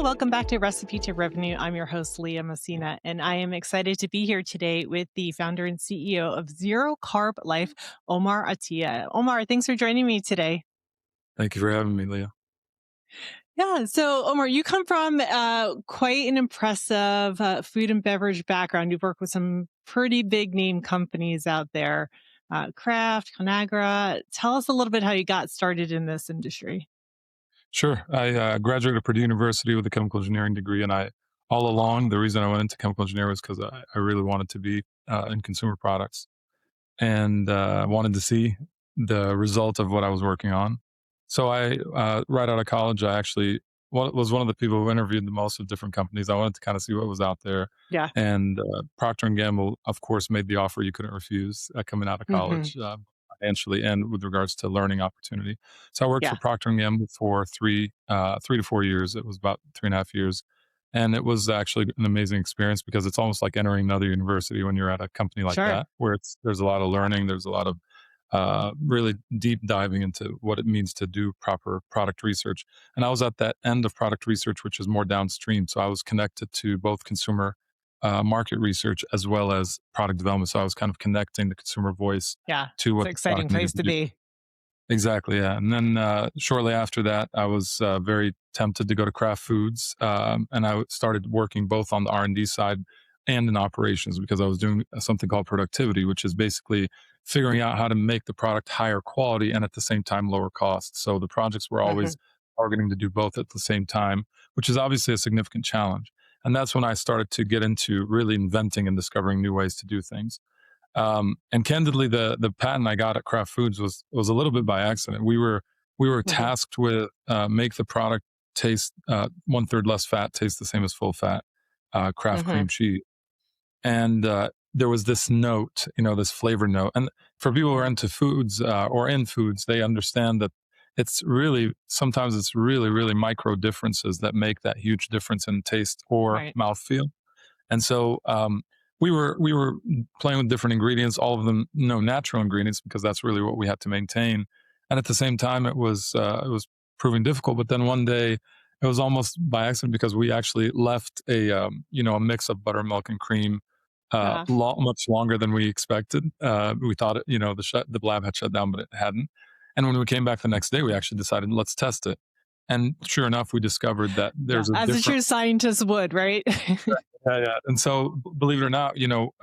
welcome back to Recipe to Revenue. I'm your host, Leah Messina, and I am excited to be here today with the founder and CEO of ZeroCarb LYFE, Omar Atia. Omar, thanks for joining me today. Thank you for having me, Leah. Yeah, so Omar, you come from quite an impressive food and beverage background. You've worked with some pretty big name companies out there, Kraft, Conagra. Tell us a little bit how you got started in this industry. Sure. I graduated Purdue University with a chemical engineering degree, and all along, the reason I went into chemical engineering was because I really wanted to be in consumer products and wanted to see the result of what I was working on. So right out of college, I actually was one of the people who interviewed the most of different companies. I wanted to kind of see what was out there. Yeah. And Procter and Gamble, of course, made the offer you couldn't refuse coming out of Hmm. college, financially and with regards to learning opportunity. So I worked for Yeah. Procter and Gamble for 3 to 4 years. It was about 3.5 years, and it was actually an amazing experience because it's almost like entering another university when you're at a company like Sure. that, where there's a lot of learning, there's a lot of really deep diving into what it means to do proper product research. And I was at that end of product research, which is more downstream. So I was connected to both consumer market research as well as product development. So I was kind of connecting the consumer voice Yeah. to It's what an the exciting product place needed to to do. be. Exactly, yeah. And then shortly after that, I was very tempted to go to Kraft Foods, and started working both on the R&D side and in operations because I was doing something called productivity, which is basically figuring out how to make the product higher quality and at the same time lower cost. So the projects were always Hmm. targeting to do both at the same time, which is obviously a significant challenge. And that's when I started to get into really inventing and discovering new ways to do things. And candidly, the patent I got at Kraft Foods was a little bit by accident. We were Hmm. tasked with make the product taste 1/3 less fat, taste the same as full fat Kraft Hmm. cream cheese, and there was this note, this flavor note. And for people who are into foods or in foods, they understand that sometimes it's really really micro differences that make that huge difference in taste or Right. mouthfeel. And so we were playing with different ingredients, all of them natural ingredients because that's really what we had to maintain. And at the same time, it was proving difficult. But then one day, it was almost by accident because we actually left a mix of buttermilk and cream Yeah. much longer than we expected. We thought the lab had shut down, but it hadn't. And when we came back the next day, we actually decided let's test it. And sure enough, we discovered that Yeah. there's a As a different. true scientist would, right? Yeah, yeah. And so, believe it or not,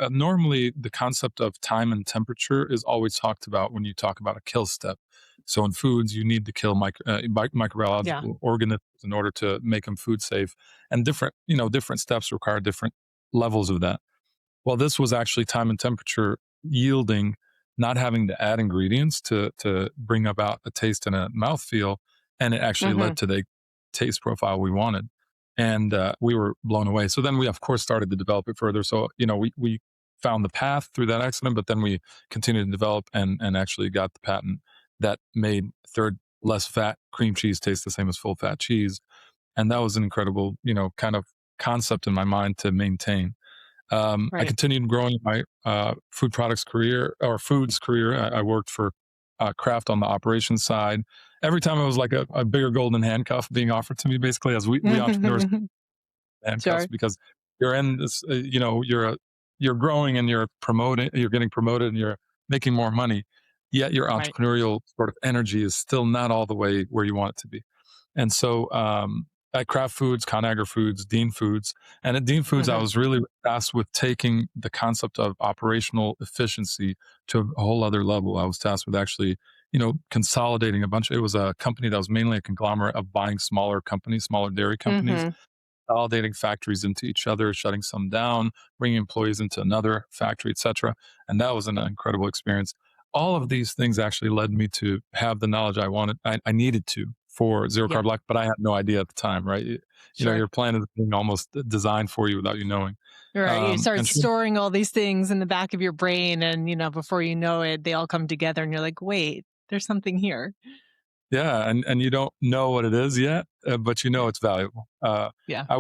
normally the concept of time and temperature is always talked about when you talk about a kill step. So in foods, you need to kill Yeah. microbiological organisms in order to make them food safe, and different steps require different levels of that. Well, this was actually time and temperature yielding, not having to add ingredients to bring about a taste and a mouthfeel, and it actually Hmm. led to the taste profile we wanted, and we were blown away. So then we, of course, started to develop it further. So we found the path through that accident, but then we continued to develop and actually got the patent that made third less fat cream cheese taste the same as full fat cheese, and that was an incredible kind of concept in my mind to maintain. I Right. continued growing my food products career or foods career. I worked for Kraft on the operations side. Every time it was like a bigger golden handcuff being offered to me, basically, as we entrepreneurs handcuffs, Sure. because you're in this, you're growing and you're getting promoted and you're making more money. Yet your Right. entrepreneurial sort of energy is still not all the way where you want it to be. And so at Kraft Foods, Conagra Foods, Dean Foods, and at Dean Foods, I Hmm. was really tasked with taking the concept of operational efficiency to a whole other level. I was tasked with actually, consolidating a bunch. It was a company that was mainly a conglomerate of buying smaller companies, smaller dairy companies, Hmm. consolidating factories into each other, shutting some down, bringing employees into another factory, etc. And that was an incredible experience. All of these things actually led me to have the knowledge I needed to for zero Yeah. carb life, but I had no idea at the time, right? Sure. Your plan is being almost designed for you without you knowing. Right. You start And sure, storing all these things in the back of your brain, and before you know it, they all come together, and you're like, "Wait, there's something here." yeah, and you don't know what it is yet, but you know Right. it's valuable. Yeah. I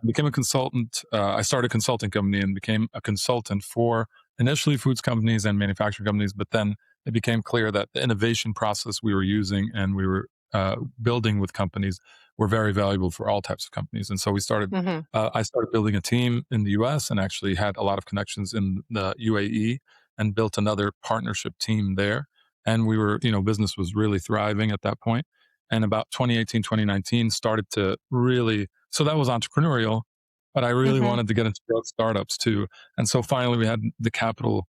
became a consultant. I started a consulting company and became a consultant for initially foods companies and manufacturing companies, but then it became clear that the innovation process we were using and we were building with companies were very valuable for all types of companies. And so Mhm. I started building a team in the US and actually had a lot of connections in the UAE and built another partnership team there. And we were, business was really thriving at that point. And about 2018, 2019 started to really, so that was entrepreneurial, but I really Mhm. wanted to get into growth startups too. And so finally we had the capital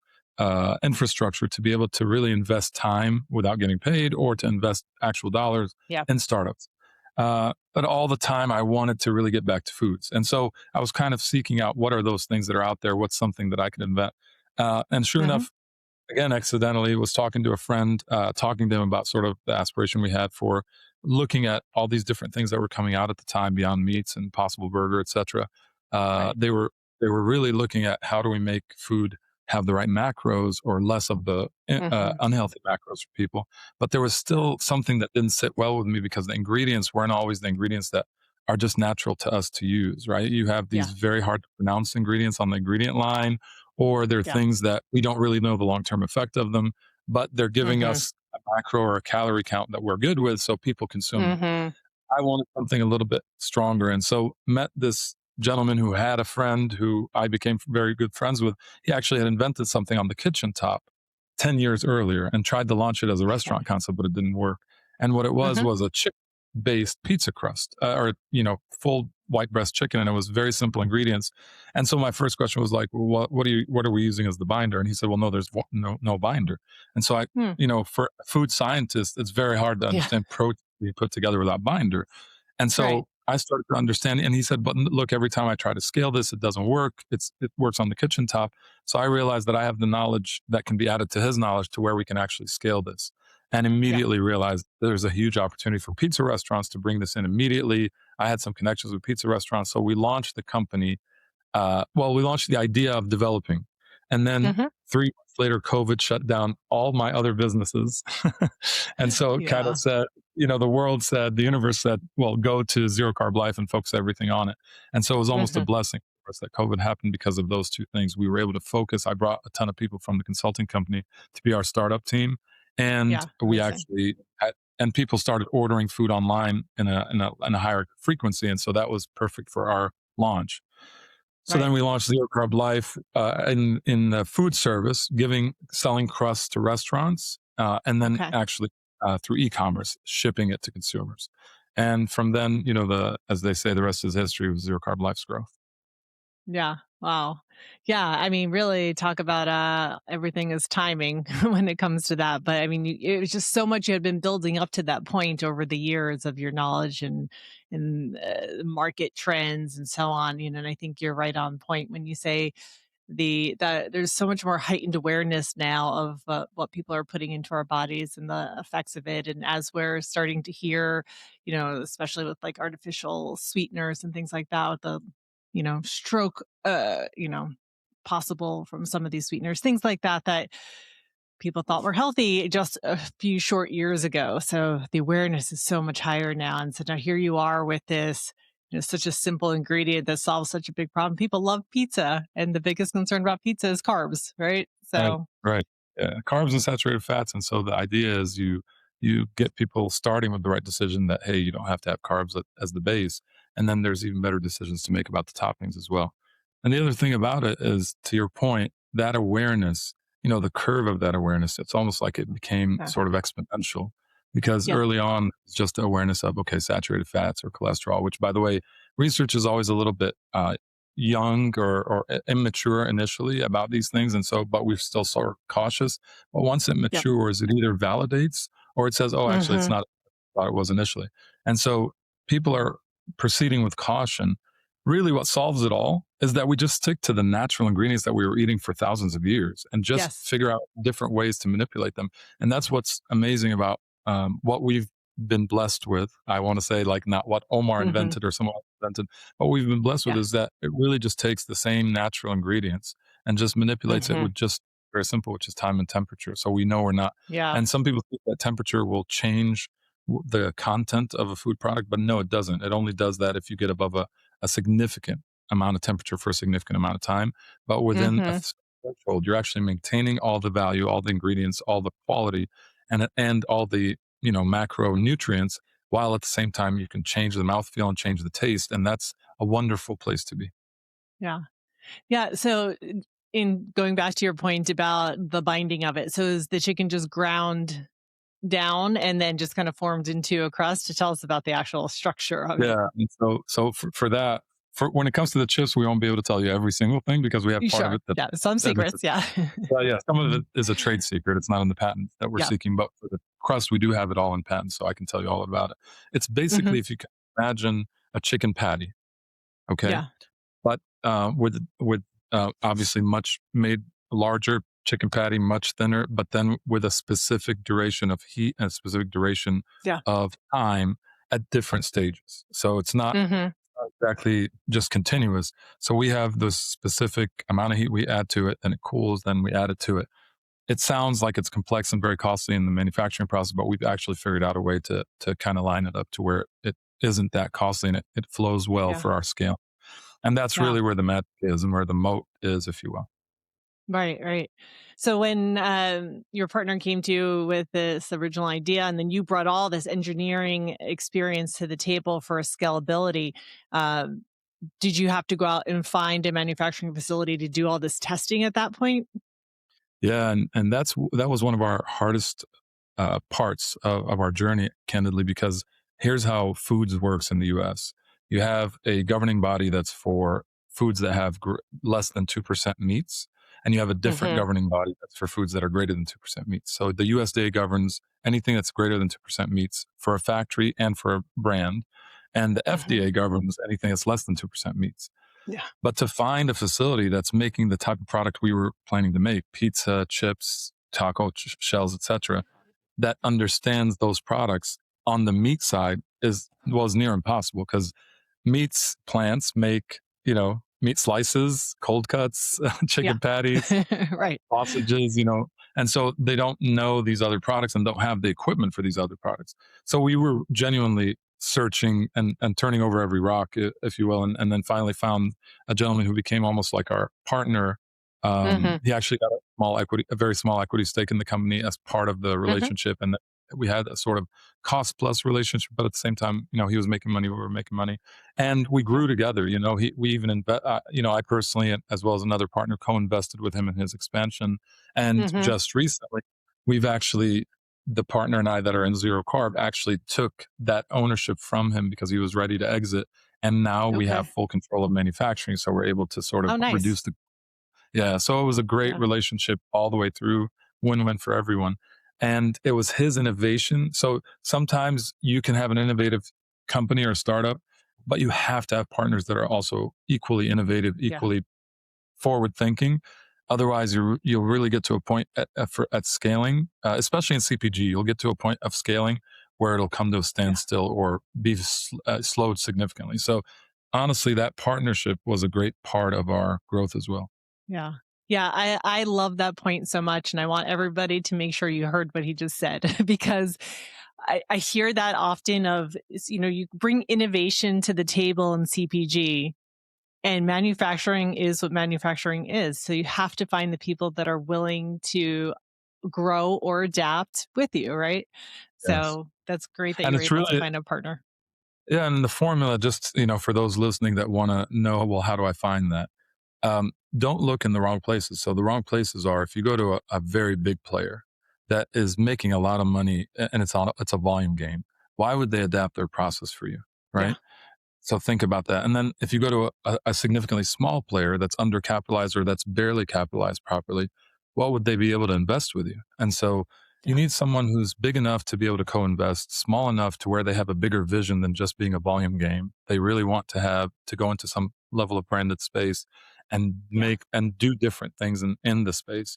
infrastructure to be able to really invest time without getting paid or to invest actual dollars Yeah. in startups. But all the time, I wanted to really get back to foods. And so I was kind of seeking out what are those things that are out there? What's something that I could invent? And sure Mhm. enough, again, accidentally was talking to a friend, talking to him about sort of the aspiration we had for looking at all these different things that were coming out at the time, Beyond Meats and Possible Burger, etc. Uh, Right. they were they were really looking at how do we make food have the right macros or less of the Mhm. unhealthy macros for people. But there was Yeah. still something that didn't sit well with me because the ingredients weren't always the ingredients that are just natural to us to use, right? You have these Yeah. very hard to pronounce ingredients on the ingredient line, or they're Yeah. things that we don't really know the long term effect of them, but they're giving Mhm. us a macro or a calorie count that we're good with, so people consume them. Mhm. I wanted something a little bit stronger. And so met this gentleman who had a friend who I became very good friends with. He actually had invented something on the kitchen top 10 years earlier and tried to launch it as a restaurant concept, but it didn't work. And what it Mhm. was a chicken based pizza crust or, full white breast chicken. And it was very simple ingredients. And so my first question was like, well, what are we using as the binder? And he said, well, no, no binder. And so Hmm. for a food scientist, it's very hard to Yeah. understand protein being put together without binder. And Right. so I started to understand, and he said, "But look, every time I try to scale this, it doesn't work. It works on the kitchen top." So I realized that I have the knowledge that can be added to his knowledge to where we can actually scale this, and Yeah. immediately realized there's a huge opportunity for pizza restaurants to bring this in immediately. I had some connections with pizza restaurants, so we launched the company. We launched the idea of developing, and then Mhm. 3 months later, COVID shut down all my other businesses, and so it kind of Yeah. said, the universe said, "Well, go to Zero Carb Life and focus everything on it." And so it was almost a Mhm. blessing for us that COVID happened because of those two things. We were able to focus. I brought a ton of people from the consulting company to be our startup team, and Yeah. we Amazing. actually had, and people started ordering food online in a higher frequency, and so that was perfect for our launch. So Right. then we launched Zero Carb Life in the food service, selling crusts to restaurants, and then Okay. actually through e-commerce, shipping it to consumers. And from then, as they say, the rest is history with Zero Carb Life's growth. Yeah. Wow. Yeah. I mean, really talk about everything is timing when it comes to that. But I mean, it was just so much you had been building up to that point over the years of your knowledge and market trends and so on. And I think you're right on point when you say that there's so much more heightened awareness now of what people are putting into our bodies and the effects of it. And as we're starting to hear, especially with like artificial sweeteners and things like that, with the stroke, possible from some of these sweeteners, things like that, that people thought were healthy just a few short years ago. So the awareness is so much higher now. And so now here you are with this, such a simple ingredient that solves such a big problem. People love pizza, and the biggest concern about pizza is carbs, right? Right, So, right. Yeah, carbs and saturated fats, and so the idea is you get people starting with the right decision that hey, you don't have to have carbs as the base, and then there's even better decisions to make about the toppings as well. And the other thing about it is, to your point, that awareness, the curve of that awareness, it's almost like it became uh, sort of exponential because yeah, early on it's just the awareness of okay, saturated fats or cholesterol, which by the way, research is always a little bit young or immature initially about these things. And so, but we're still sort of cautious. But once it yeah, matures, it either validates or it says, oh, actually, it's hmm, not what I thought it was initially. And so people are proceeding with caution. Really, what solves it all is that we just stick to the natural ingredients that we were eating for thousands of years and just yes, figure out different ways to manipulate them. And that's what's amazing about what we've been blessed with. I want to say, like, not what Omar hmm, invented or someone else invented, what we've been blessed with yeah, is that it really just takes the same natural ingredients and just manipulates it hmm, with just very simple, which is time and temperature. So we know we're not. yeah, And some people think that temperature will change the content of a food product, but no, it doesn't. It only does that if you get above a significant amount of temperature for a significant amount of time. But within a hmm, threshold, you're actually maintaining all the value, all the ingredients, all the quality, and all the macronutrients, while at the same time you can change the mouthfeel and change the taste. And that's a wonderful place to be. Yeah. Yeah. So, in going back to your point about the binding of it, so is the chicken just ground down and then just kind of formed into a crust? To tell us about the actual structure of it. Yeah. And so for that, for when it comes to the chips, we won't be able to tell you every single thing because we have You part of sure? it that Yeah. Some that's secrets. Yeah. well, yeah, some of it is a trade secret. It's not in the patent that we're Yeah. seeking, but for the crust, we do have it all in patent, so I can tell you all about it. It's Hmm. basically, if you can imagine a chicken patty, okay, Yeah. but obviously much made larger chicken patty, much thinner, but then with a specific duration of heat and a specific duration Yeah. of time at different stages. So it's not Hmm. exactly just continuous. So we have this specific amount of heat we add to it, then it cools, then we add it to it. It sounds like it's complex and very costly in the manufacturing process, but we've actually figured out a way to kind of line it up to where it isn't that costly and it flows well Yeah. for our scale. And that's Yeah. really where the magic is and where the moat is, if you will. Right. Right. So when your partner came to you with this original idea, and then you brought all this engineering experience to the table for scalability, um, did you have to go out and find a manufacturing facility to do all this testing at that point? Yeah, and that was one of our hardest parts of our journey, candidly, because here's how foods works in the U.S. You have a governing body that's for foods that have less than 2% meats, and you have a different Hmm. governing body that's for foods that are greater than 2% meats. So the USDA governs anything that's greater than 2% meats for a factory and for a brand, and the Hmm. FDA governs anything that's less than 2% meats. Yeah. But to find a facility that's making the type of product we were planning to make, pizza, chips, taco shells, etc., that understands those products on the meat side is was near impossible because meats plants make, meat slices, cold cuts, Yeah. chicken patties, Right. sausages, and so they don't know these other products and don't have the equipment for these other products. So we were genuinely searching and turning over every rock, if you will, and then finally found a gentleman who became almost like our partner. Hmm. He actually got a very small equity stake in the company as part of the Hmm. relationship, and we had a sort of cost plus relationship, but at the same time, he was making money, we were making money, and we Yeah. grew together. We even I personally, as well as another partner, co-invested with him in his expansion. And Hmm. just recently, we've actually, the partner and I that are in Zero Carb actually took that ownership from him because he was ready to exit. And now we have Okay. full control of manufacturing. So we're able to sort Oh, of nice. reduce yeah. So it was a great Yeah. relationship all the way through, win win for everyone. And it was his innovation. So sometimes you can have an innovative company or startup, but you have to have partners that are also equally innovative, Yeah. equally forward thinking. Otherwise, you'll really get to a point at scaling, especially in CPG. You'll get to a point of scaling where it'll come to a Yeah. standstill or be slowed significantly. So, honestly, that partnership was a great part of our growth as well. Yeah. Yeah, I love that point so much, and I want everybody to make sure you heard what he just said because I hear that often you bring innovation to the table in CPG, and manufacturing is what manufacturing is. So you have to find the people that are willing to grow or adapt with you, right? Yes, So that's great that and you're it's able to really find a partner. yeah, and the formula. Just for those listening that want to know, well, how do I find that? Don't look in the wrong places. So the wrong places are if you go to a very big player that is making a lot of money and it's a volume game. Why would they adapt their process for you, Yeah. right? So think about that. And then if you go to a significantly small player that's undercapitalized or that's barely capitalized properly, what would they be able to invest with you? And so you Yeah. need someone who's big enough to be able to co-invest, small enough to where they have a bigger vision than just being a volume game. They really want to have to go into some level of branded space and Yeah. make and do different things in the space.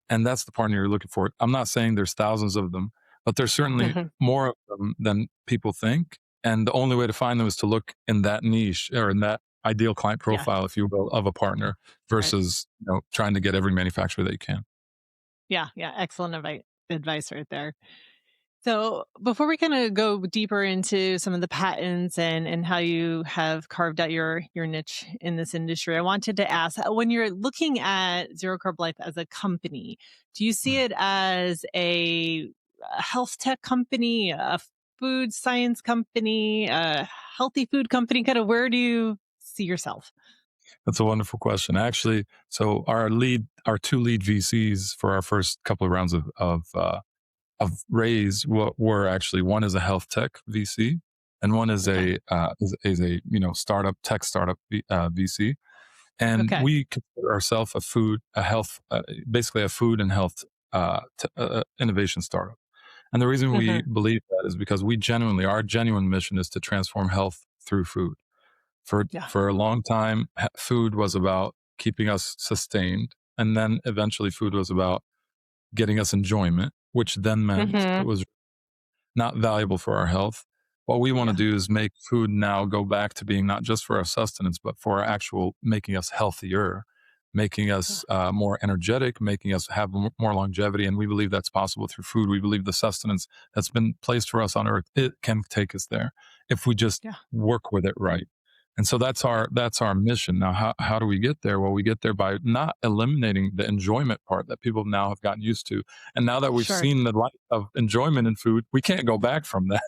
And that's the partner you're looking for. I'm not saying there's thousands of them, but there's certainly Mhm. more of them than people think. And the only way to find them is to look in that niche or in that ideal client Yeah. profile, if you will, of a partner Right. versus trying to get every manufacturer that you can. Yeah. Yeah. Excellent advice right there. So before we kind of go deeper into some of the patents and how you have carved out your niche in this industry, I wanted to ask when you're looking at Zero Carb Life as a company, do you see Mm. it as a health tech company, a food science company, a healthy food company? Kind of where do you see yourself? That's a wonderful question. Actually, so our two lead VCs for our first couple of rounds of raise were actually, one is a health tech VC, and one is Okay. a startup tech startup VC. And Okay. we consider ourselves basically a food and health innovation startup. And the reason we Hmm. believe that is because our genuine mission is to transform health through food. Yeah. For a long time, food was about keeping us sustained, and then eventually food was about getting us enjoyment, which then meant it Hmm. was not valuable for our health. What we want to Yeah. do is make food now go back to being not just for our sustenance, but for our actual making us healthier, making Yeah. us more energetic, making us have more longevity. And we believe that's possible through food. We believe the sustenance that's been placed for us on earth, it can take us there if we just Yeah. work with it right. And so that's our mission. Now, how do we get there? Well, we get there by not eliminating the enjoyment part that people now have gotten used to. And now that we've Sure. seen the light of enjoyment in food, we can't go back from that.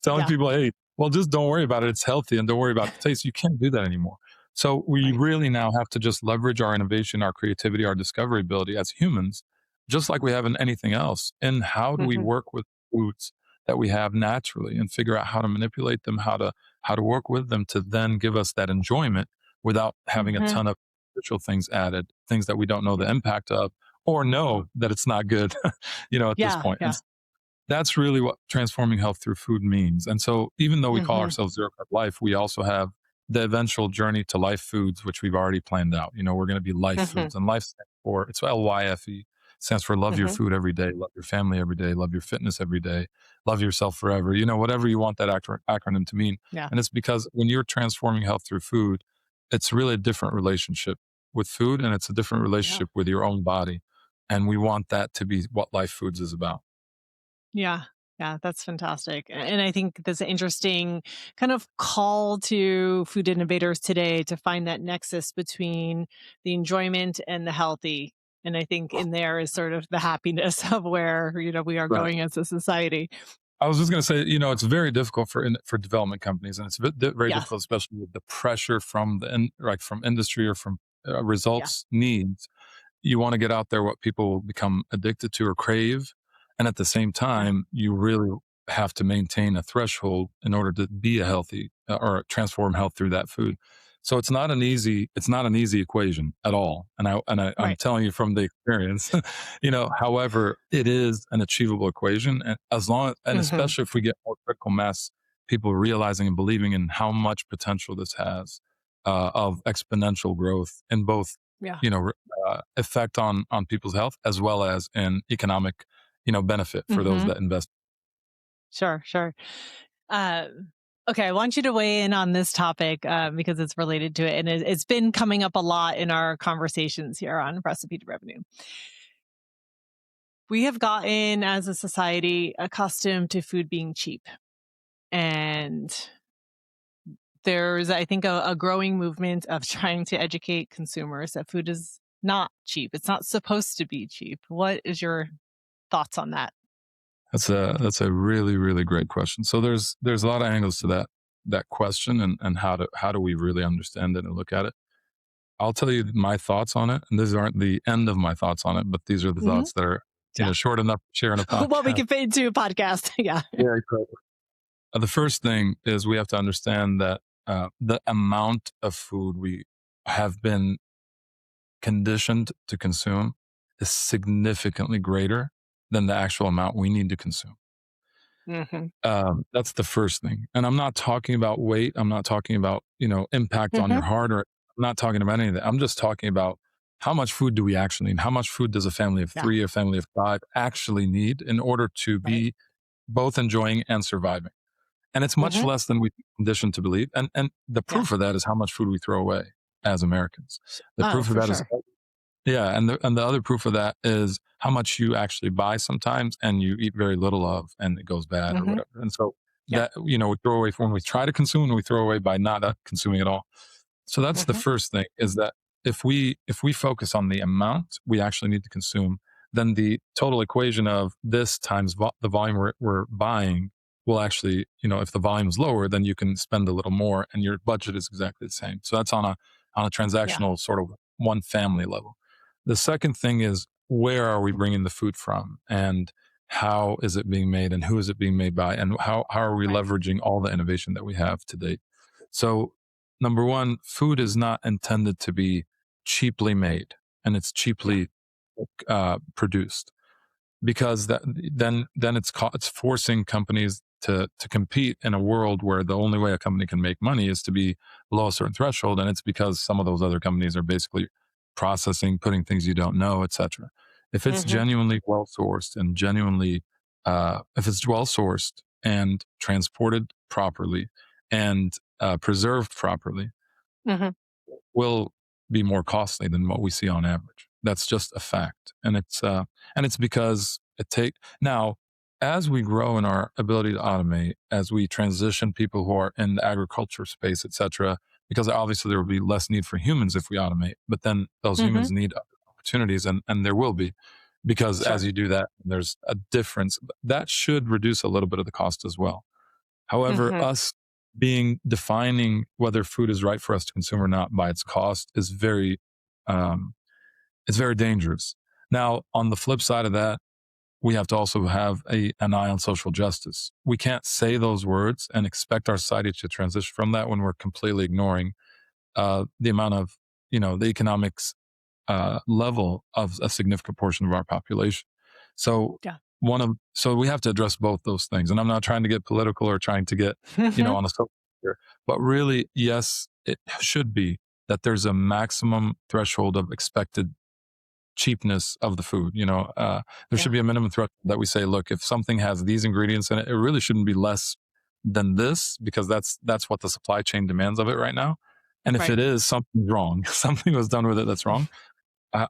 Telling Yeah. people, hey, well, just don't worry about it. It's healthy and don't worry about the taste. You can't do that anymore. So we Right. really now have to just leverage our innovation, our creativity, our discovery ability as humans, just like we have in anything else. And how do we Hmm. work with foods that we have naturally and figure out how to manipulate them, how to work with them to then give us that enjoyment without having a Hmm. ton of artificial things added, things that we don't know the Yeah. impact of or know that it's not good, at this Yeah. point. And Yeah. that's really what transforming health through food means. And so, even though we call Hmm. ourselves Zero Carb Life, we also have the eventual journey to Life Foods, which we've already planned out. We're going to be Life Hmm. Foods, and Life stands for it's LYFE, stands for love your Hmm. food every day, love your family every day, love your fitness every day, love yourself forever. Whatever you want that acronym to mean. Yeah. And it's because when you're transforming health through food, it's really a different relationship with food, and it's a different Yeah. relationship with your own body. And we want that to be what Life Foods is about. Yeah. Yeah, that's fantastic. And I think that's an interesting kind of call to food innovators today to find that nexus between the enjoyment and the healthy. And I think in there is sort of the happiness of where, we are Right. going as a society. I was just going to say, it's very difficult for development companies, and it's very Yes. difficult, especially with the pressure from like from industry or from Yeah. results needs. You want to get out there what people will become addicted to or crave, and at the same Yeah. time, you really have to maintain a threshold in order to be a healthy or transform health through that food. So it's not an easy equation at all. I'm Right. telling you from the experience. However, it is an achievable equation, and Hmm. especially if we get more critical mass, people realizing and believing in how much potential this has of exponential growth in both, Yeah. effect on people's health as well as an economic, benefit for those Hmm. that invest. Sure. Sure. Okay, I want you to weigh in on this topic because it's related to it, and it's been coming up a lot in our conversations here on Recipe to Revenue. We have gotten, as a society, accustomed to food being cheap, and there's, I think, a growing movement of trying to educate consumers that food is not cheap. It's not supposed to be cheap. What is your thoughts on that? That's a really, really great question. So there's a lot of angles to that question, and how do we really understand it and look at it. I'll tell you my thoughts on it, and these aren't the end of my thoughts on it, but these are the Hmm. thoughts that are Yeah. short enough to share in a Well, we podcast. can fit into a podcast. Yeah. Very cool. The first thing is we have to understand that the amount of food we have been conditioned to consume is significantly greater than the actual amount we need to consume. Hmm. That's the first thing. And I'm not talking about weight. I'm not talking about, impact on Hmm. your heart, or I'm not talking about any of that. I'm just talking about how much food do we actually need? How much food does a family of Yeah. three, a family of five actually need in order to Right. be both enjoying and surviving? And it's much Hmm. less than we conditioned to believe. And the Yeah. proof of that is how much food we throw away as Americans. The Oh, proof of for that is, sure. yeah, and the other proof of that is how much you actually buy sometimes and you eat very little of, and it goes bad or Hmm. whatever. And so Yeah. that, we throw away when we try to consume, and we throw away by not consuming at all. So that's the Hmm. first thing, is that if we focus on the amount we actually need to consume, then the total equation of this times the volume we're buying will actually, if the volume is lower, then you can spend a little more and your budget is exactly the same. So that's on a Yeah. transactional sort of one family level. The second thing is, where are we bringing the food from, and how is it being made, and who is it being made by, and how are we Right. leveraging all the innovation that we have to date. So number one, food is not intended to be cheaply made, and it's Yeah. cheaply produced, because then it's forcing companies to compete in a world where the only way a company can make money is to be below a certain threshold, and it's because some of those other companies are basically processing, putting things you don't know, etc. If it's Mhm. genuinely well sourced and genuinely if it's well sourced and transported properly and preserved properly, Mhm. will be more costly than what we see on average. That's just a fact, and it's because it take now, as we grow in our ability to automate, as we transition people who are in the agriculture space, etc. Because obviously there will be less need for humans if we automate, but then those Mhm. humans need other opportunities, and there will be, because as Sure. you do that, there's a difference that should reduce a little bit of the cost as well. However, Mhm. us being defining whether food is right for us to consume or not by its cost is um, it's very dangerous. Now, on the flip side of that, we have to also have an eye on social justice. We can't say those words and expect our society to transition from that when we're completely ignoring the amount of, the economics level of a significant portion of our population. So Yeah. so we have to address both those things. And I'm not trying to get political or trying to get, Mhm. on a soap here, but really, yes, it should be that there's a maximum threshold of expected cheapness of the food. There should Yeah. be a minimum threshold that we say, look, if something has these ingredients in it, it really shouldn't be less than this, because that's what the supply chain demands of it right now. And if Right. it is, something's wrong. Something was done with it that's wrong.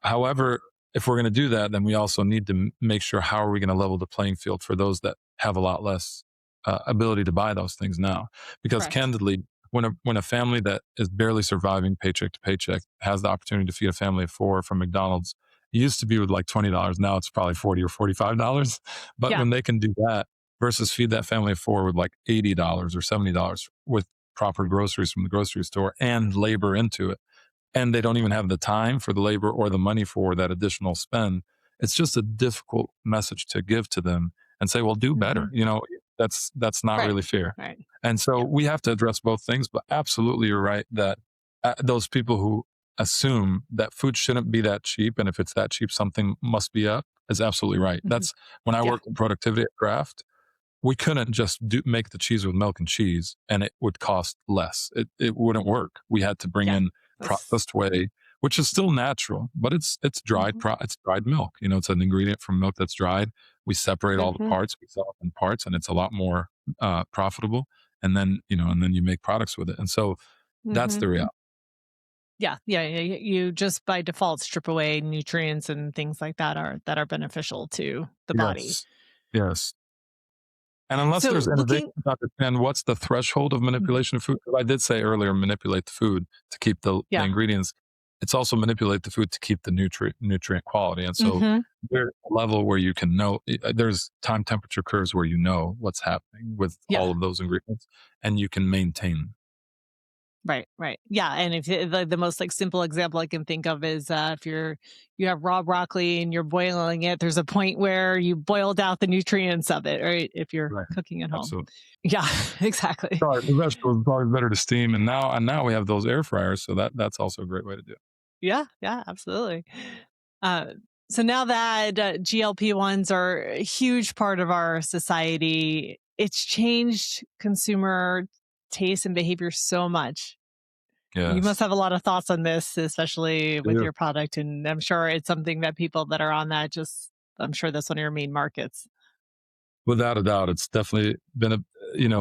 However, if we're going to do that, then we also need to make sure, how are we going to level the playing field for those that have a lot less ability to buy those things now? Because Correct. candidly, when a family that is barely surviving paycheck to paycheck has the opportunity to feed a family of four from McDonald's, it used to be with like $20. Now it's probably $40 or $45. But Yeah. when they can do that versus feed that family of four with like $80 or $70 with proper groceries from the grocery store and labor into it, and they don't even have the time for the labor or the money for that additional spend, it's just a difficult message to give to them and say, well, do better. Mhm. That's not Right. really fair. Right. And so Yeah. we have to address both things, but absolutely you're right that those people who assume that food shouldn't be that cheap, and if it's that cheap, something must be up, is absolutely right. Mhm. That's when I Yeah. worked in productivity at Kraft, we couldn't just make the cheese with milk and cheese and it would cost less. It wouldn't work. We had to bring Yeah. in That's processed whey, which is still natural, but it's Mhm. it's dried milk. It's an ingredient from milk that's dried. We separate all the Mhm. parts, we sell it in parts, and it's a lot more profitable. And then you make products with it. And so that's Mhm. the reality. Yeah. Yeah. Yeah. You just by default strip away nutrients and things like that are beneficial to the body. Yes. Yes. And unless So there's innovation looking to understand what's the threshold of Mm. manipulation of food, 'cause I did say earlier, manipulate the food to keep the Yeah. ingredients. It's also manipulate the food to keep the nutrient quality. And so Mhm. there's a level where you can know, there's time temperature curves where you know what's happening with Yeah. all of those ingredients, and you can maintain. Right, right. Yeah, and if the most like simple example I can think of is if you have raw broccoli and you're boiling it, there's a point where you boiled out the nutrients of it, right? If you're Right. cooking at home. Absolutely. Yeah, exactly. Sorry, the vegetables is always better to steam, and now we have those air fryers, so that's also a great way to do it. Yeah, yeah, absolutely. Uh, so now that GLP-1s are a huge part of our society, it's changed consumer taste and behavior so much. You must Yes. have a lot of thoughts on this, especially with Yeah. your product, and I'm sure it's something that people that are on that just I'm sure that's one of your main markets. Without a doubt, it's definitely been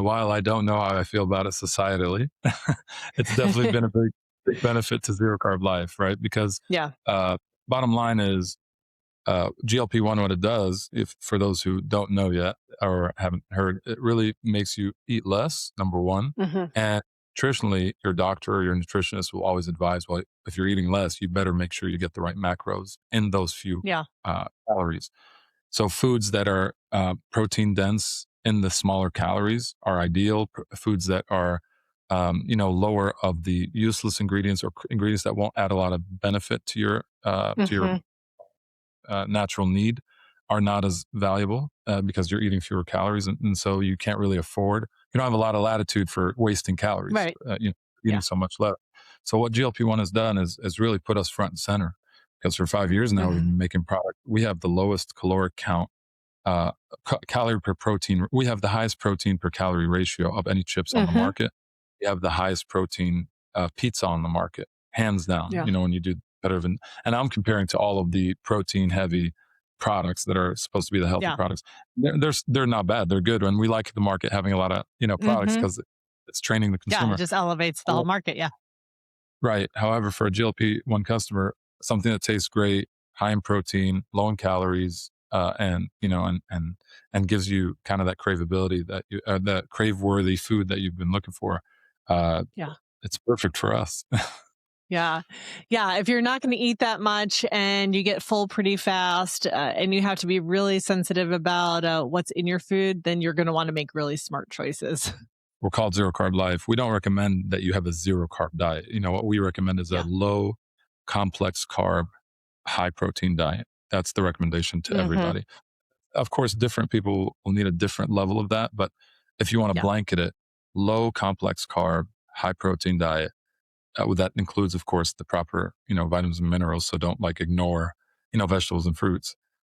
while I don't know how I feel about it societally, it's definitely been a big benefit to zero carb life, right? Because Yeah. uh, bottom line is, GLP-1, what it does, if for those who don't know yet or haven't heard, it really makes you eat less, number one, Mhm. and nutritionally, your doctor or your nutritionist will always advise, well, if you're eating less, you better make sure you get the right macros in those few Yeah. calories. So foods that are protein dense in the smaller calories are ideal. Foods that are lower of the useless ingredients or ingredients that won't add a lot of benefit to your Mhm. natural need are not as valuable because you're eating fewer calories, and so you can't really afford. You don't have a lot of latitude for wasting calories. Right. Eating Yeah. so much less. So what GLP-1 has done is really put us front and center because for 5 years now we've Mhm. been making product. We have the lowest caloric count uh, calorie per protein. We have the highest protein per calorie ratio of any chips on the Mhm. market. We have the highest protein pizza on the market, hands down. Yeah. When you do better than, and I'm comparing to all of the protein heavy products that are supposed to be the healthy Yeah. products. They're not bad. They're good, and we like the market having a lot of products Mhm. because it's training the Yeah, it consumer. just elevates the whole market, yeah. Right. However, for a GLP-1 customer, something that tastes great, high in protein, low in calories, and gives you kind of that craveability that crave-worthy food that you've been looking for, uh, Yeah. it's perfect for us. Yeah. Yeah, if you're not gonna eat that much and you get full pretty fast, and you have to be really sensitive about, what's in your food, then you're gonna wanna make really smart choices. We're called zero-carb LYFE. We don't recommend that you have a zero-carb diet. What we recommend is a Yeah. low complex carb, high protein diet. That's the recommendation to Mhm. everybody. Of course, different people will need a different level of that, but if you want to Yeah. blanket it, low complex carb, high protein diet, that includes, of course, the proper, vitamins and minerals. So don't like ignore, vegetables and fruits.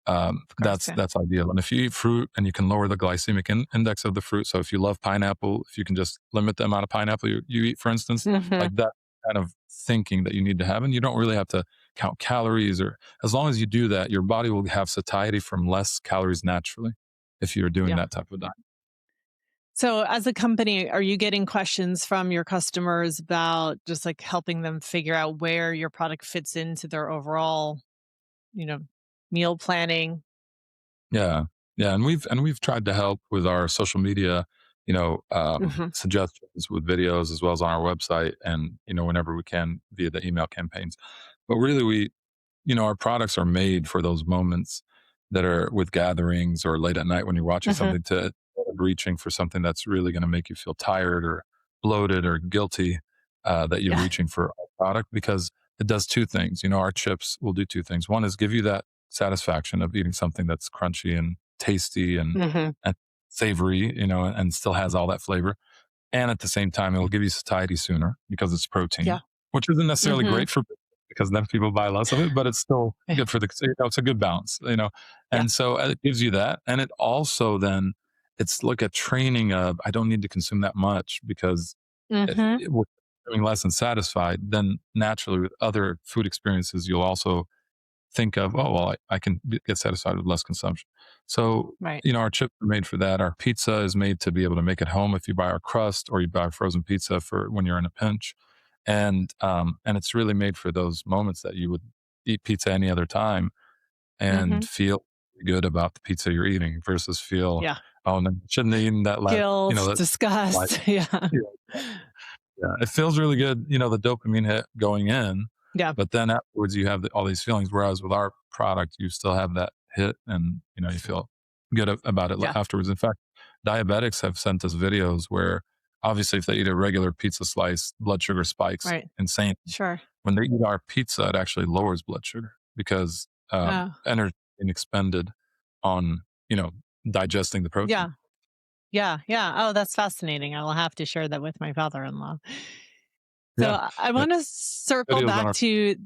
Of course, That's yeah. that's ideal. And if you eat fruit and you can lower the glycemic index of the fruit, so if you love pineapple, if you can just limit the amount of pineapple you eat, for instance, Mhm. like that kind of thinking that you need to have, and you don't really have to count calories, or as long as you do that, your body will have satiety from less calories naturally if you're doing Yeah. that type of diet. So as a company, are you getting questions from your customers about just, like, helping them figure out where your product fits into their overall, you know, meal planning? Yeah, yeah, and we've tried to help with our social media, Mhm. suggestions with videos as well as on our website, and whenever we can via the email campaigns. But really, our products are made for those moments that are with gatherings or late at night when you're watching Mhm. something to reaching for something that's really going to make you feel tired or bloated or guilty, that you're Yeah. reaching for a product because it does two things. Our chips will do two things. One is give you that satisfaction of eating something that's crunchy and tasty Mhm. and savory, and still has all that flavor. And at the same time, it will give you satiety sooner because it's protein, Yeah. which isn't necessarily Mhm. great for because then people buy less of it, but it's still good for it's a good balance. Yeah. And so it gives you that. And it also then, it's like a training of, I don't need to consume that much because Mhm. with doing less and satisfied, then naturally with other food experiences, you'll also think of, oh, well, I can get satisfied with less consumption. So, Right. our chips are made for that. Our pizza is made to be able to make it home if you buy our crust or you buy frozen pizza for when you're in a pinch. And it's really made for those moments that you would eat pizza any other time and Mhm. feel good about the pizza you're eating versus feel, Yeah. oh, no, shouldn't have eaten that last, Guilt, that, like, disgust. Yeah. yeah, yeah, it feels really good, the dopamine hit going in, Yeah. but then afterwards you have all these feelings. Whereas with our product, you still have that hit, and you feel good about it Yeah. afterwards. In fact, diabetics have sent us videos where obviously if they eat a regular pizza slice, blood sugar spikes Right. insane. Sure. When they eat our pizza, it actually lowers blood sugar because Oh. energy being expended on digesting the protein. Yeah. Yeah. Yeah. Oh, that's fascinating. I will have to share that with my father-in-law. So Yeah, I yeah. want to circle Videos on back our to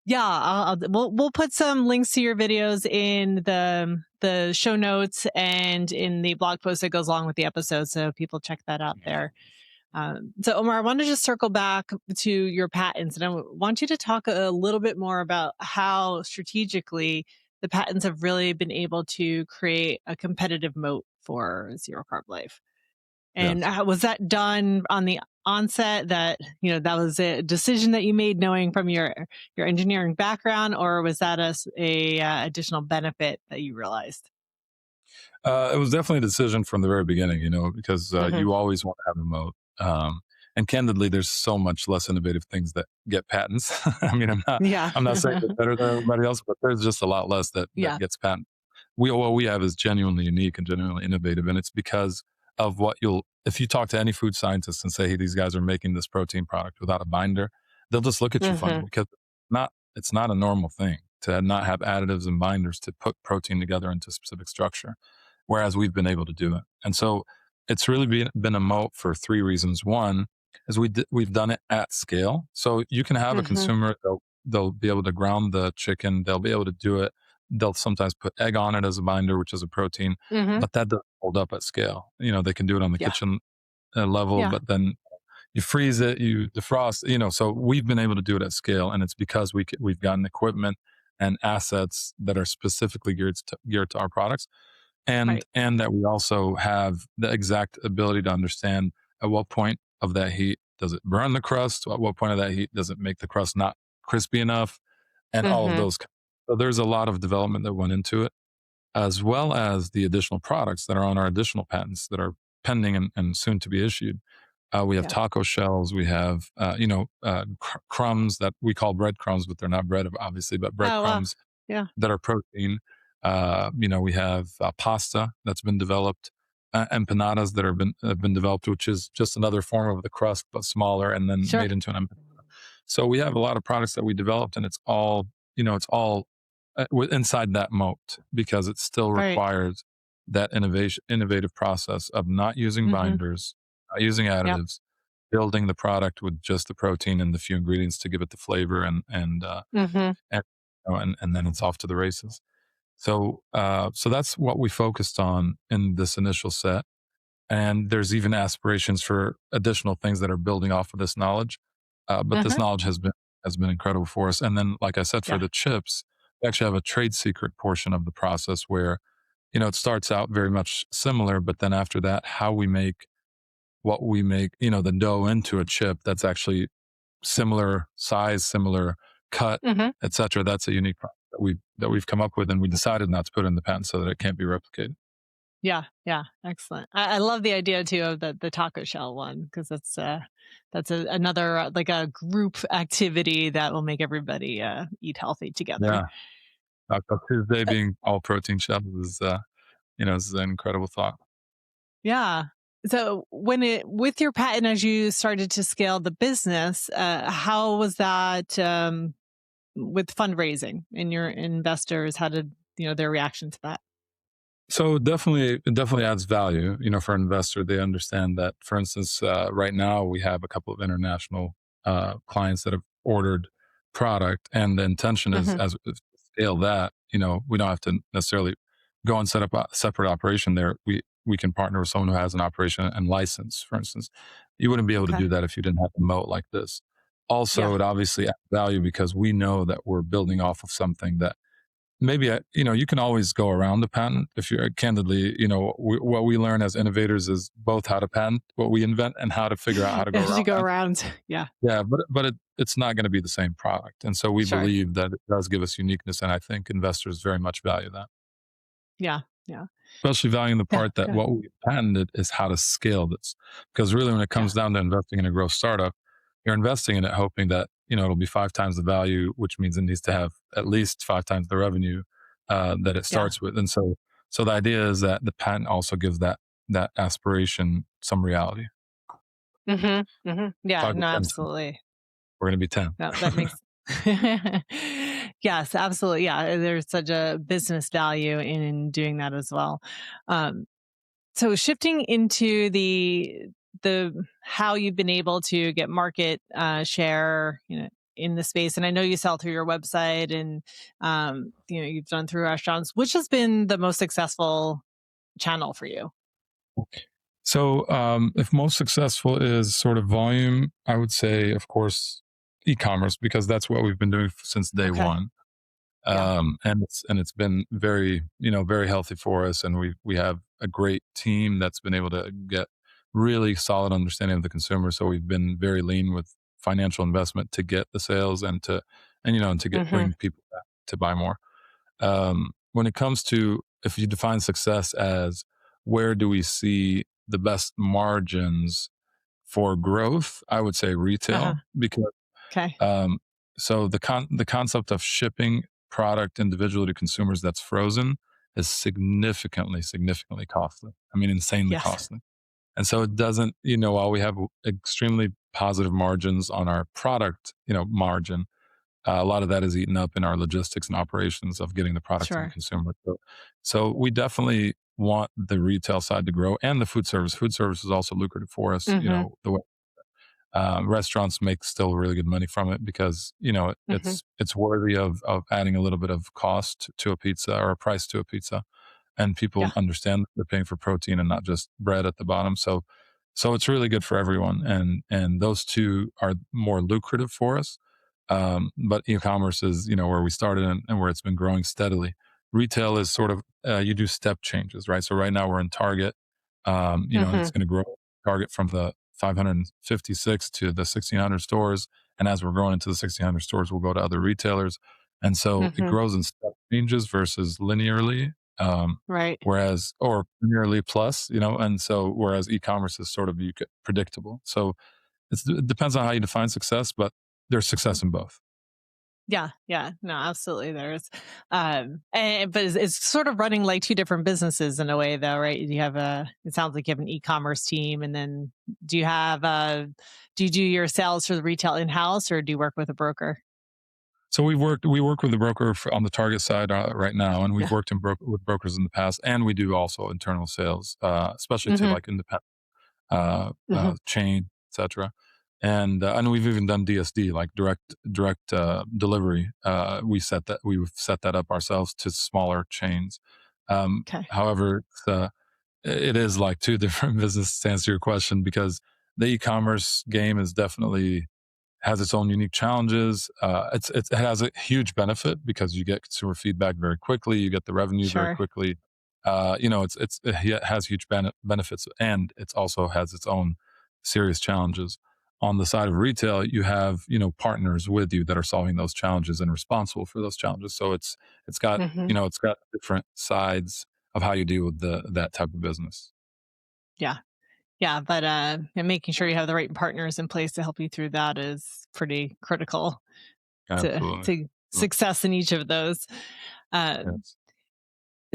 yeah, we'll put some links to your videos in the show notes and in the blog post that goes along with the episode, so people check that out there. So Omar, I want to just circle back to your patents, and I want you to talk a little bit more about how strategically the patents have really been able to create a competitive moat for zero carb life. And yes. was that done on the onset that, that was a decision that you made knowing from your engineering background, or was that additional benefit that you realized? It was definitely a decision from the very beginning, because Hmm. you always want to have a moat. And candidly, there's so much less innovative things that get patents. I mean, Yeah. I'm not saying they're better than everybody else, but there's just a lot less that Yeah. gets patent. What we have is genuinely unique and genuinely innovative, and it's because of what you'll if you talk to any food scientist and say, "Hey, these guys are making this protein product without a binder," they'll just look at you funny Mhm. because it's not a normal thing to not have additives and binders to put protein together into a specific structure, whereas we've been able to do it. And so it's really been a moat for three reasons. One is we've done it at scale. So you can have a Mhm. consumer, they'll be able to ground the chicken, they'll be able to do it. They'll sometimes put egg on it as a binder, which is a protein, Mhm. but that doesn't hold up at scale. They can do it on the Yeah. kitchen level, Yeah. but then you freeze it, you defrost, so we've been able to do it at scale, and it's because we've gotten equipment and assets that are specifically geared to our products, and Right. and that we also have the exact ability to understand at what point of that heat does it burn the crust, at what point of that heat does it make the crust not crispy enough, and all of Mhm. those. So there's a lot of development that went into it, as well as the additional products that are on our additional patents that are pending and soon to be issued. We have Yeah. taco shells. We have, crumbs that we call breadcrumbs, but they're not bread, obviously, but Oh, wow. breadcrumbs Yeah. that are protein. We have pasta that's been developed, empanadas that have been developed, which is just another form of the crust, but smaller and then Sure. made into an empanada. So we have a lot of products that we developed, and it's all inside that moat because it still Right. requires that innovative process of not using Mhm. binders, not using Yep. additives, building the product with just the protein and the few ingredients to give it the flavor Mhm. and then it's off to the races. So that's what we focused on in this initial set. And there's even aspirations for additional things that are building off of this knowledge. But this Mhm. knowledge has been incredible for us. And then, like I said, for Yeah. the chips, we actually have a trade secret portion of the process where it starts out very much similar, but then after that, how we make what we make, the dough into a chip that's actually similar size, similar cut, Mhm. etc. That's a unique product that we've come up with, and we decided not to put it in the patent so that it can't be replicated. Yeah. Yeah. Excellent. I love the idea too of the taco shell one because that's another like a group activity that will make everybody eat healthy together. Yeah, Taco Tuesday Uh, being all protein shells is an incredible thought. yeah. So when it with your patent as you started to scale the business, how was that with fundraising and your investors? How did their reaction to that? So it definitely adds value, for an investor. They understand that, for instance, right now we have a couple of international clients that have ordered product, and the intention is Hmm. as to scale that. We don't have to necessarily go and set up a separate operation there. We can partner with someone who has an operation and license, for instance. You wouldn't be able to Okay. do that if you didn't have a moat like this. Yeah. Also, it obviously adds value because we know that we're building off of something that maybe you can always go around the patent if you're candidly. What we learn as innovators is both how to patent what we invent and how to figure out how to go As you around go that. around. Yeah. Yeah, but it's not going to be the same product, and so we Sure. believe that it does give us uniqueness, and I think investors very much value that. Yeah. Yeah. Especially valuing the Yeah. part that Good. what we patented is how to scale this. Because really, when it Yeah. comes down to investing in a growth startup, you're investing in it hoping that it'll be five times the value, which means it needs to have at least five times the revenue that it Yeah. starts with. And so the idea is that the patent also gives that aspiration some reality. Hmm. Hmm. Yeah. Five or No, ten times. absolutely. We're going to be 10. That makes yes, absolutely. Yeah, there's such a business value in doing that as well. Um, so shifting into the how you've been able to get market share, in the space, and I know you sell through your website, and you've done through restaurants. Which has been the most successful channel for you? So, if most successful is sort of volume, I would say, of course, e-commerce, because that's what we've been doing since day Okay. one. Yeah. And it's been very healthy for us, and we have a great team that's been able to get really solid understanding of the consumer. So we've been very lean with financial investment to get the sales and to get Hmm. bring people back to buy more. When it comes to, if you define success as where do we see the best margins For growth, I would say Uh-huh. retail because Okay. um, so the concept of shipping product individually to consumers that's frozen is significantly costly. I mean, insanely Yes. costly. And so it doesn't, while we have extremely positive margins on our product, margin, a lot of that is eaten up in our logistics and operations of getting the product to the Sure. consumer. So we definitely want the retail side to grow and the food service. Food service is also lucrative for us. Mhm. The way restaurants make still really good money from it because Mhm. it's worthy of adding a little bit of cost to a pizza or a price to a pizza, and people Yeah. understand that they're paying for protein and not just bread at the bottom. So it's really good for everyone, and those two are more lucrative for us. But e-commerce is where we started and where it's been growing steadily. Retail is sort of you do step changes, right? So right now we're in Target, and it's Mhm. going to grow Target from the 556 to the 1600 stores, and as we're growing into the 1600 stores, we'll go to other retailers, and so it Mhm. grows in step changes versus linearly. Right. Whereas or nearly plus, and so whereas e-commerce is sort of predictable. So it depends on how you define success, but there's success in both. Yeah, yeah. No, absolutely there is. But it's sort of running like 2 different businesses in a way though, right? You have it sounds like you have an e-commerce team, and then do you have, do you do your sales for the retail in-house, or do you work with a broker? So we work with the broker on the Target side right now, and we've Yeah. worked with brokers in the past, and we do also internal sales, especially to Mhm. like independent Mhm. chain, etc. And we've even done DSD, like direct delivery. We've set that up ourselves to smaller chains. Okay. However, it is like two different businesses to answer your question because the e-commerce game is definitely has its own unique challenges. It has a huge benefit because you get consumer feedback very quickly, you get the revenue very Sure. quickly. It has huge benefits, and it also has its own serious challenges. On the side of retail, you have partners with you that are solving those challenges and responsible for those challenges. So it's got Mhm. it's got different sides of how you deal with that type of business. Yeah. Yeah, but, and making sure you have the right partners in place to help you through that is pretty critical Absolutely. to success in each of those. Um, Yes.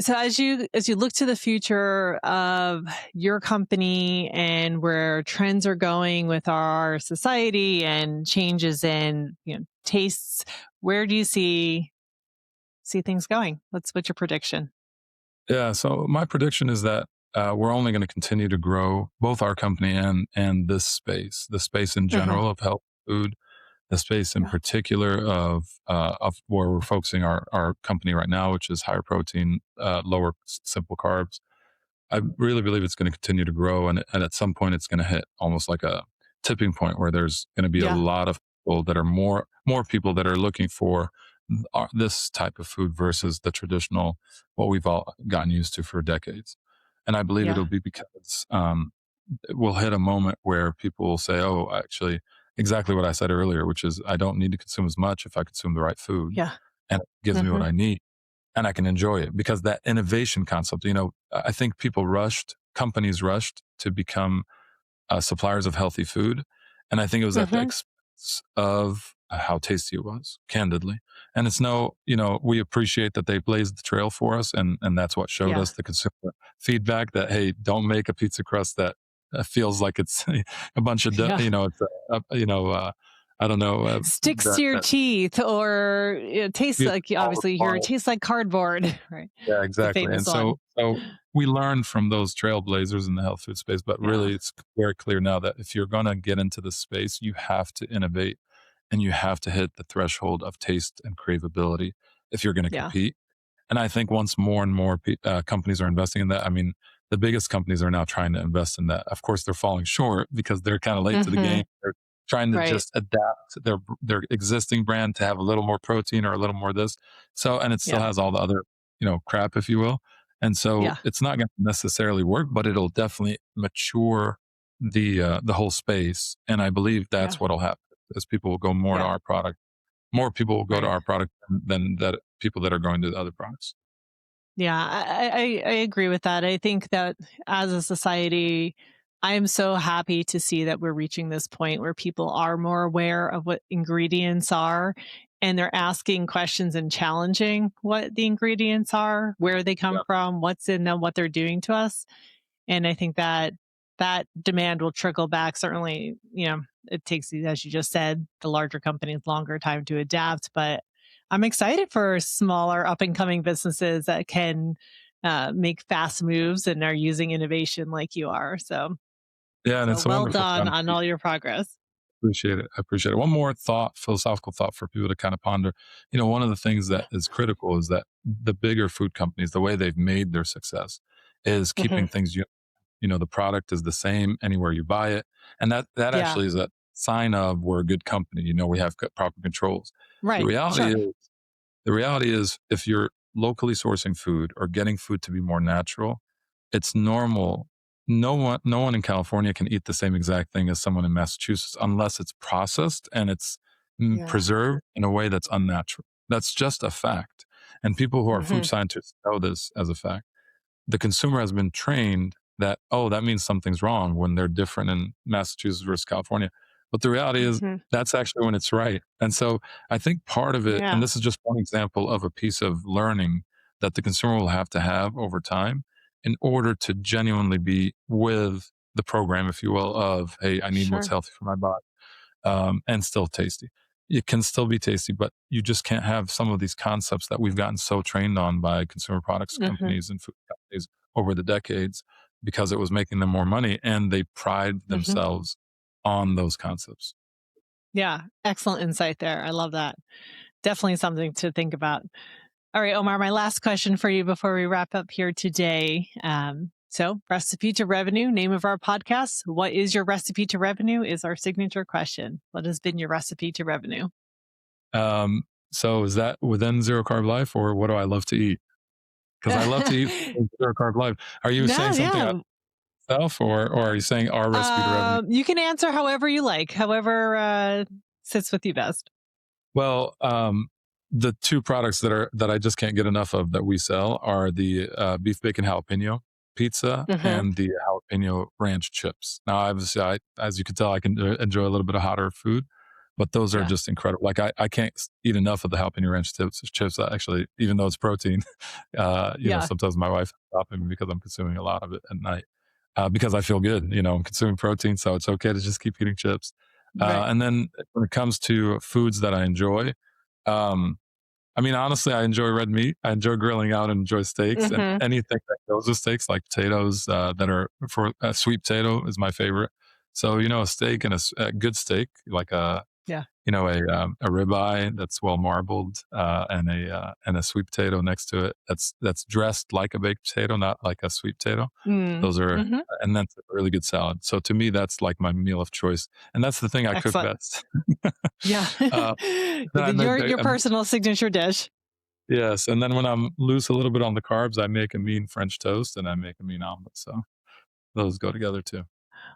so as you look to the future of your company and where trends are going with our society and changes in, tastes, where do you see things going? What's your prediction? Yeah. So my prediction is that we're only going to continue to grow both our company and the space in Hmm. general of health food, the space in Yeah. particular of where we're focusing our company right now, which is higher protein, lower simple carbs. I really believe it's going to continue to grow, and at some point, it's going to hit almost like a tipping point where there's going to be a Yeah. lot of people that are more people that are looking for this type of food versus the traditional what we've all gotten used to for decades. And I believe Yeah. it'll be because we'll hit a moment where people will say, "Oh, actually, exactly what I said earlier, which is I don't need to consume as much if I consume the right food, Yeah. and it gives me what Hmm. I need." And I can enjoy it because that innovation concept, I think companies rushed to become suppliers of healthy food. And I think it was at the Hmm. expense of how tasty it was, candidly. And it's we appreciate that they blazed the trail for us. And that's what showed Yeah. us the consumer feedback that, hey, don't make a pizza crust that feels like it's a bunch of, Yeah. it's I don't know, Sticks to that, your that teeth, or it tastes it's like, all obviously you hear it refined. tastes like cardboard, right? Yeah, The exactly. And famous one. so we learned from those trailblazers in the health food space, but Yeah. really it's very clear now that if you're going to get into this space, you have to innovate and you have to hit the threshold of taste and craveability if you're going to Yeah. compete. And I think once more and more companies are investing in that, I mean, the biggest companies are now trying to invest in that. Of course, they're falling short because they're kind of late to the game. Mhm. They're trying to Right. just adapt their existing brand to have a little more protein or a little more this. So, and it still Yeah. has all the other crap, if you will. And so, Yeah. it's not going to necessarily work, but it'll definitely mature the whole space. And I believe Yeah. that's what'll happen as people will go more to Yeah. our product. More people will go to Right. our product than that people that are going to the other products. Yeah. I agree with that. I think that as a society, I am so happy to see that we're reaching this point where people are more aware of what ingredients are, and they're asking questions and challenging what the ingredients are, where they come Yeah. from, what's in them, what they're doing to us. And I think that that demand will trickle back. Certainly, it takes, as you just said, the larger companies longer time to adapt. But I'm excited for smaller up and coming businesses that can make fast moves and are using innovation like you are. Yeah, and So it's a well wonderful done time to on be. all your progress. Appreciate it. I appreciate it. One more thought, philosophical thought for people to kind of ponder. One of the things that is critical is that the bigger food companies, the way they've made their success is Hmm. keeping things, the product is the same anywhere you buy it. And that Yeah. actually is a sign of we're a good company. We have proper controls. The Right. reality Sure. is, the reality is if you're locally sourcing food or getting food to be more natural, it's normal. No one in California can eat the same exact thing as someone in Massachusetts unless it's processed and it's Yeah. preserved in a way that's unnatural. That's just a fact. And people who are food Hmm. scientists know this as a fact. The consumer has been trained that, oh, that means something's wrong when they're different in Massachusetts versus California. But the reality is Hmm. that's actually when it's right. And so I think part of it, and Yeah. this is just one example of a piece of learning that the consumer will have to have over time in order to genuinely be with the program, if you will, of, hey, I need what's Sure. healthy for my body, and still tasty. It can still be tasty, but you just can't have some of these concepts that we've gotten so trained on by consumer products Hmm. companies and food companies over the decades because it was making them more money and they pride Hmm. themselves on those concepts. Yeah. Excellent insight there. I love that. Definitely something to think about. All right, Omar, my last question for you before we wrap up here today. Recipe to revenue, name of our podcast. What is your recipe to revenue? Is our signature question. What has been your recipe to revenue? So is that within zero carb life or what do I love to eat? Because I love to eat zero carb life. Are you No, saying something about yeah. yourself or are you saying our recipe to revenue? You can answer however you like, however sits with you best. Well, the two products that I just can't get enough of that we sell are the beef bacon jalapeno pizza Hmm. and the jalapeno ranch chips. Now, obviously, as you can tell, I can enjoy a little bit of hotter food, but those are Yeah. just incredible. Like I can't eat enough of the jalapeno ranch chips. Actually, even though it's protein, Yeah. sometimes my wife is stopping me because I'm consuming a lot of it at night because I feel good. I'm consuming protein, so it's okay to just keep eating chips. Right. And then when it comes to foods that I enjoy, um, I mean, honestly, I enjoy red meat. I enjoy grilling out and enjoy steaks and Hmm. anything that goes with steaks, like potatoes that are for a sweet potato is my favorite. So, a steak and a good steak, like Yeah. a ribeye that's well marbled, and a sweet potato next to it that's dressed like a baked potato, not like a sweet potato. Mm. Those are, Hmm. and that's a really good salad. So to me, that's like my meal of choice, and that's the thing I cook Excellent. best. Yeah. uh, then I make, Your personal signature dish. yes, and then when I'm loose a little bit on the carbs, I make a mean French toast and I make a mean omelet. So those go together too.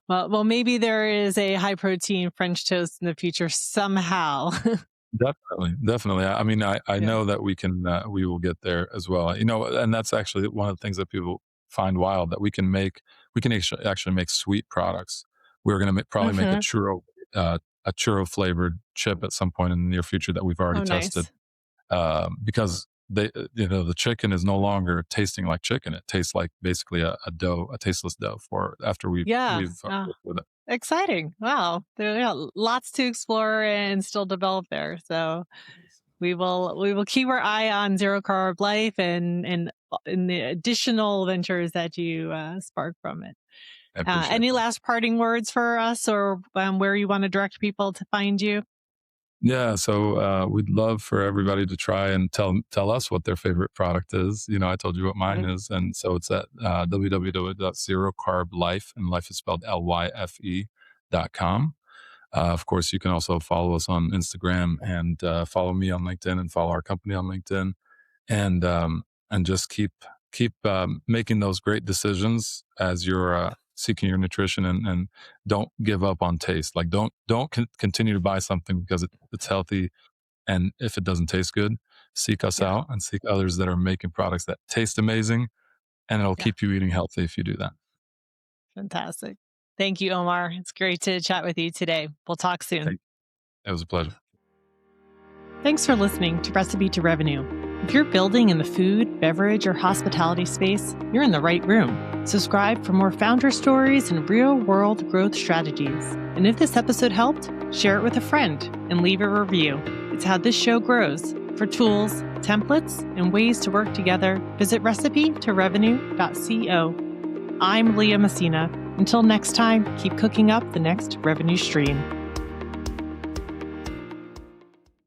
Well, maybe there is a high protein French toast in the future somehow. Definitely, definitely. I mean, I Yeah. know that we will get there as well. And that's actually one of the things that people find wild that we can actually make sweet products. We're going to probably make Hmm. a churro flavored chip at some point in the near future that we've already Oh, tested, nice. because the chicken is no longer tasting like chicken. It tastes like basically a dough, a tasteless dough for after Yeah. we've Oh, worked with it. exciting. Wow. Yeah, lots to explore and still develop there. So we will keep our eye on zero carb life and the additional ventures that you spark from it. I appreciate Any that. last parting words for us, or where you want to direct people to find you? Yeah, so we'd love for everybody to try and tell us what their favorite product is. I told you what mine Mhm. is, and so it's at www.zerocarblife, and life is spelled LYFE.com. Of course, you can also follow us on Instagram and follow me on LinkedIn and follow our company on LinkedIn, and just keep making those great decisions as you're seeking your nutrition, and don't give up on taste. Like don't continue to buy something because it's healthy, and if it doesn't taste good, seek us Yeah. out and seek others that are making products that taste amazing, and it'll Yeah. keep you eating healthy if you do that. Fantastic. Thank you, Omar. It's great to chat with you today. We'll talk soon. Thank It was a pleasure. Thanks for listening to Recipe to Revenue. If you're building in the food, beverage, or hospitality space, you're in the right room. Subscribe for more founder stories and real-world growth strategies. And if this episode helped, share it with a friend and leave a review. It's how this show grows. For tools, templates, and ways to work together, visit recipetorevenue.co. I'm Leah Messina. Until next time, keep cooking up the next revenue stream.